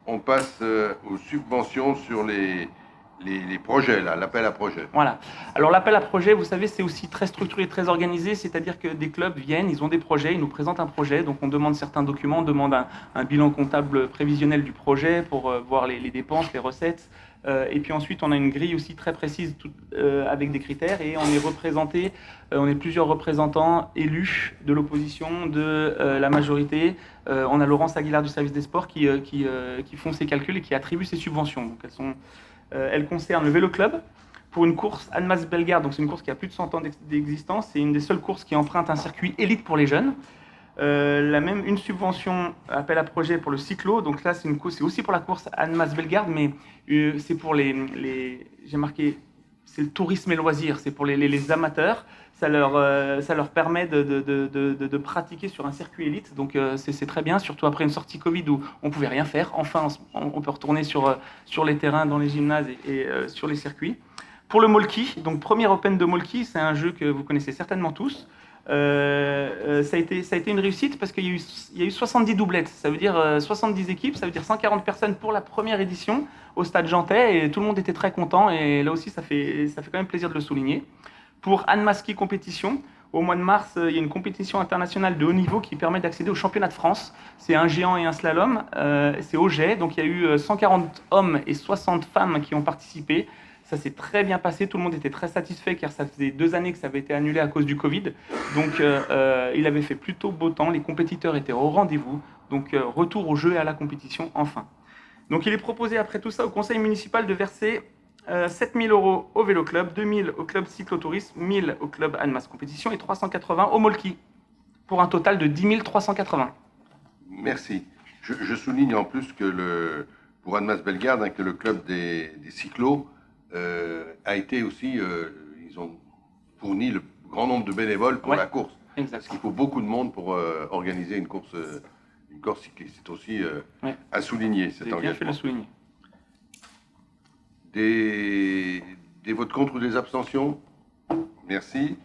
on passe aux subventions sur les projets, là, l'appel à projets. Voilà. Alors l'appel à projet, vous savez, c'est aussi très structuré, très organisé, c'est-à-dire que des clubs viennent, ils ont des projets, ils nous présentent un projet, donc on demande certains documents, on demande un bilan comptable prévisionnel du projet pour voir les dépenses, les recettes, et puis ensuite on a une grille aussi très précise avec des critères, et on est représenté, on est plusieurs représentants élus de l'opposition, de la majorité. On a Laurence Aguilar du service des sports qui font ces calculs et qui attribuent ces subventions. Donc elles concernent le vélo club pour une course Annemasse Bellegarde, donc c'est une course qui a plus de 100 ans d'existence, c'est une des seules courses qui emprunte un circuit élite pour les jeunes. Une subvention appel à projet pour le cyclo, donc là c'est aussi pour la course Annemasse Bellegarde, mais c'est pour j'ai marqué, c'est le tourisme et loisirs, c'est pour les amateurs. Ça leur permet de pratiquer sur un circuit élite, donc c'est très bien, surtout après une sortie Covid où on pouvait rien faire. Enfin, on peut retourner sur les terrains, dans les gymnases et sur les circuits. Pour le Molki, donc premier Open de Molki, c'est un jeu que vous connaissez certainement tous. Ça a été une réussite parce qu'il y a eu 70 doublettes, ça veut dire 70 équipes, ça veut dire 140 personnes pour la première édition au stade Jantais et tout le monde était très content et là aussi ça fait quand même plaisir de le souligner. Pour Annemasse Ski Compétition, au mois de mars, il y a une compétition internationale de haut niveau qui permet d'accéder au championnat de France. C'est un géant et un slalom, c'est au jet, donc il y a eu 140 hommes et 60 femmes qui ont participé. Ça s'est très bien passé, tout le monde était très satisfait car ça faisait 2 années que ça avait été annulé à cause du Covid. Donc il avait fait plutôt beau temps, les compétiteurs étaient au rendez-vous. Donc retour au jeu et à la compétition enfin. Donc il est proposé après tout ça au conseil municipal de verser 7 000 € au vélo club, 2 000 au club cyclotourisme, 1 000 au club Annemasse Compétition et 380 au Molki pour un total de 10 380. Merci. Je souligne en plus que pour Annemasse Bellegarde, hein, que le club des cyclos a été aussi, ils ont fourni le grand nombre de bénévoles pour la course. Exact. Parce qu'il faut beaucoup de monde pour organiser une course cycliste. C'est aussi à souligner cet engagement. Bien fait de le souligner. Des votes contre ou des abstentions? Merci.